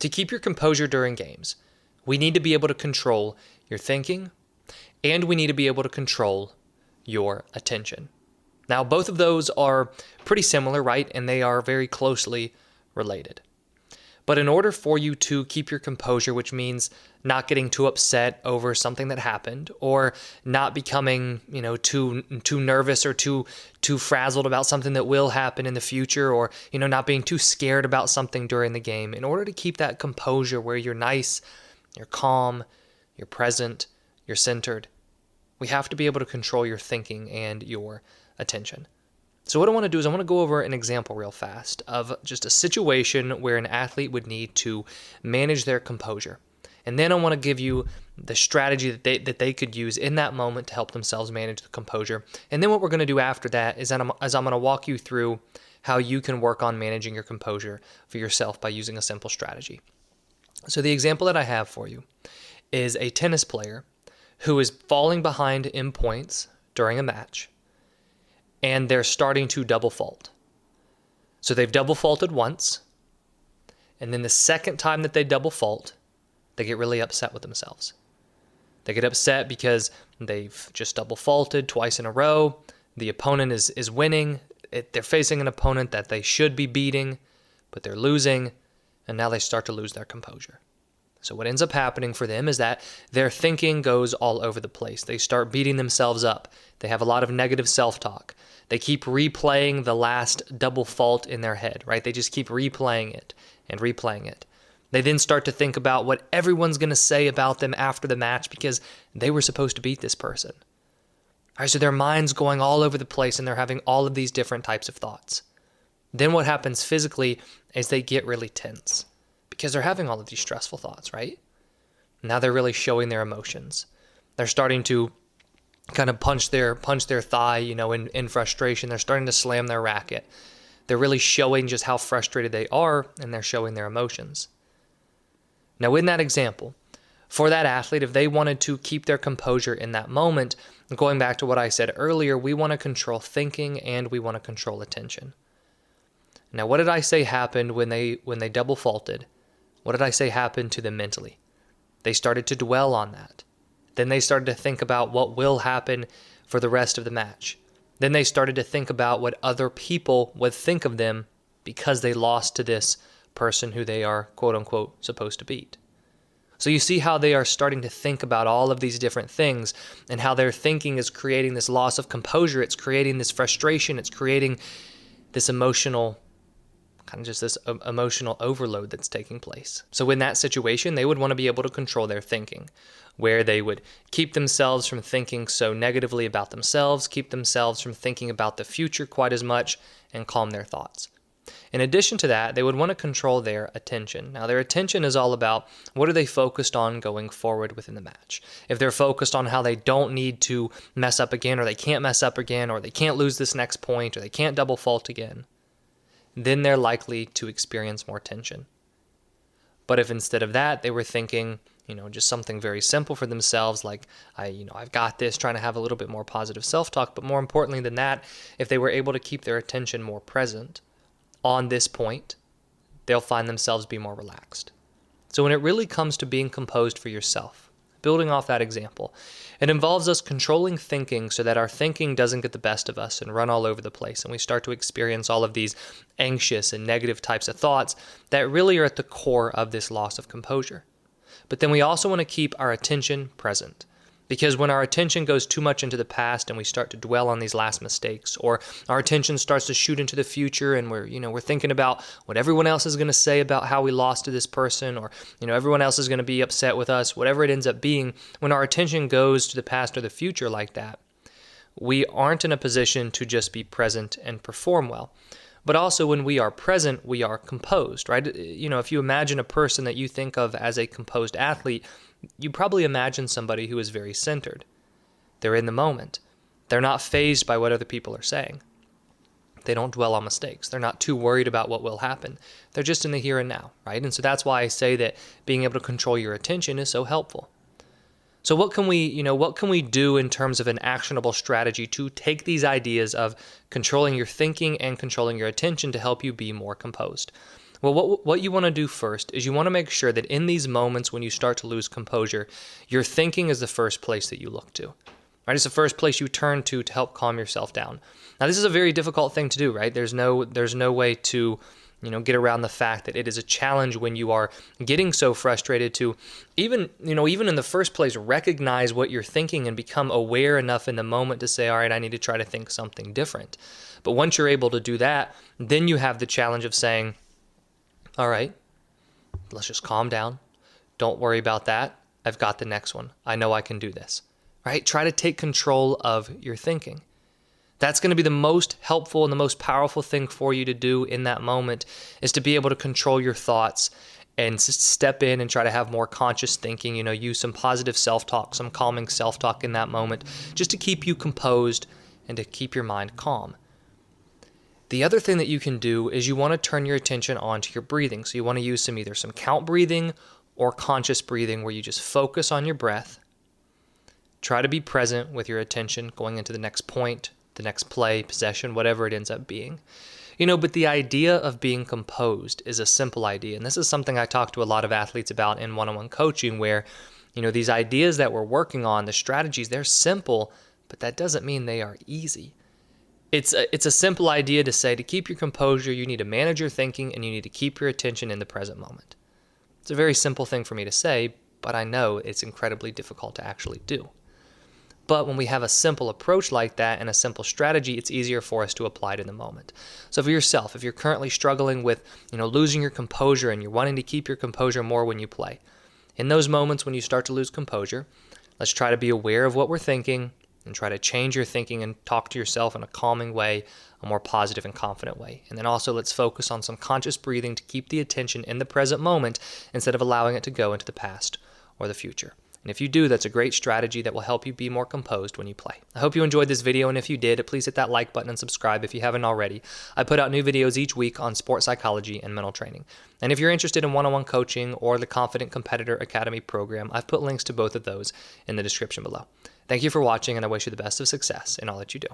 to keep your composure during games, we need to be able to control your thinking, and we need to be able to control your attention. Now, both of those are pretty similar, right? And they are very closely related. But in order for you to keep your composure, which means not getting too upset over something that happened, or not becoming, too nervous or too frazzled about something that will happen in the future, or, not being too scared about something during the game, in order to keep that composure where you're nice, you're calm, you're present, you're centered, we have to be able to control your thinking and your attention. So what I want to do is I want to go over an example real fast of just a situation where an athlete would need to manage their composure. And then I want to give you the strategy that they could use in that moment to help themselves manage the composure. And then what we're going to do after that is I'm going to walk you through how you can work on managing your composure for yourself by using a simple strategy. So the example that I have for you is a tennis player who is falling behind in points during a match, and they're starting to double fault. So they've double faulted once, and then the second time that they double fault, they get really upset with themselves. They get upset because they've just double faulted twice in a row. The opponent is winning. They're facing an opponent that they should be beating, but they're losing, and now they start to lose their composure. So what ends up happening for them is that their thinking goes all over the place. They start beating themselves up. They have a lot of negative self-talk. They keep replaying the last double fault in their head, right? They just keep replaying it and replaying it. They then start to think about what everyone's going to say about them after the match because they were supposed to beat this person. All right, so their mind's going all over the place and they're having all of these different types of thoughts. Then what happens physically is they get really tense because they're having all of these stressful thoughts, right? Now they're really showing their emotions. They're starting to kind of punch their thigh, in frustration. They're starting to slam their racket. They're really showing just how frustrated they are, and they're showing their emotions. Now, in that example, for that athlete, if they wanted to keep their composure in that moment, going back to what I said earlier, we want to control thinking and we want to control attention. Now, what did I say happened when they double faulted? What did I say happened to them mentally? They started to dwell on that. Then they started to think about what will happen for the rest of the match. Then they started to think about what other people would think of them because they lost to this person who they are, quote unquote, supposed to beat. So you see how they are starting to think about all of these different things and how their thinking is creating this loss of composure. It's creating this frustration. It's creating this emotional overload that's taking place. So in that situation, they would want to be able to control their thinking, where they would keep themselves from thinking so negatively about themselves, keep themselves from thinking about the future quite as much, and calm their thoughts. In addition to that, they would want to control their attention. Now, their attention is all about what are they focused on going forward within the match. If they're focused on how they don't need to mess up again, or they can't mess up again, or they can't lose this next point, or they can't double fault again, then they're likely to experience more tension. But if instead of that, they were thinking, just something very simple for themselves, like, I've got this, trying to have a little bit more positive self-talk, but more importantly than that, if they were able to keep their attention more present on this point, they'll find themselves be more relaxed. So when it really comes to being composed for yourself, building off that example, it involves us controlling thinking so that our thinking doesn't get the best of us and run all over the place, and we start to experience all of these anxious and negative types of thoughts that really are at the core of this loss of composure. But then we also want to keep our attention present, because when our attention goes too much into the past and we start to dwell on these last mistakes, or our attention starts to shoot into the future and we're thinking about what everyone else is going to say about how we lost to this person, or everyone else is going to be upset with us, whatever it ends up being, when our attention goes to the past or the future like that, we aren't in a position to just be present and perform well. But also when we are present, we are composed, right? If you imagine a person that you think of as a composed athlete, you probably imagine somebody who is very centered. They're in the moment. They're not fazed by what other people are saying. They don't dwell on mistakes. They're not too worried about what will happen. They're just in the here and now, right? And so that's why I say that being able to control your attention is so helpful. So what can we do in terms of an actionable strategy to take these ideas of controlling your thinking and controlling your attention to help you be more composed? Well, what you want to do first is you want to make sure that in these moments when you start to lose composure, your thinking is the first place that you look to. Right? It's the first place you turn to help calm yourself down. Now, this is a very difficult thing to do, right? There's no way to, get around the fact that it is a challenge when you are getting so frustrated to even in the first place, recognize what you're thinking and become aware enough in the moment to say, all right, I need to try to think something different. But once you're able to do that, then you have the challenge of saying, all right, let's just calm down. Don't worry about that. I've got the next one. I know I can do this, right? Try to take control of your thinking. That's going to be the most helpful and the most powerful thing for you to do in that moment, is to be able to control your thoughts and step in and try to have more conscious thinking, use some positive self-talk, some calming self-talk in that moment, just to keep you composed and to keep your mind calm. The other thing that you can do is you want to turn your attention onto your breathing. So you want to use either some count breathing or conscious breathing, where you just focus on your breath. Try to be present with your attention going into the next point, the next play, possession, whatever it ends up being. But the idea of being composed is a simple idea. And this is something I talk to a lot of athletes about in one-on-one coaching, where, these ideas that we're working on, the strategies, they're simple, but that doesn't mean they are easy. It's a simple idea to say, to keep your composure, you need to manage your thinking and you need to keep your attention in the present moment. It's a very simple thing for me to say, but I know it's incredibly difficult to actually do. But when we have a simple approach like that and a simple strategy, it's easier for us to apply it in the moment. So for yourself, if you're currently struggling with, losing your composure and you're wanting to keep your composure more when you play, in those moments when you start to lose composure, let's try to be aware of what we're thinking and try to change your thinking and talk to yourself in a calming way, a more positive and confident way. And then also let's focus on some conscious breathing to keep the attention in the present moment instead of allowing it to go into the past or the future. And if you do, that's a great strategy that will help you be more composed when you play. I hope you enjoyed this video, and if you did, please hit that like button and subscribe if you haven't already. I put out new videos each week on sports psychology and mental training. And if you're interested in one-on-one coaching or the Confident Competitor Academy program, I've put links to both of those in the description below. Thank you for watching, and I wish you the best of success in all that you do.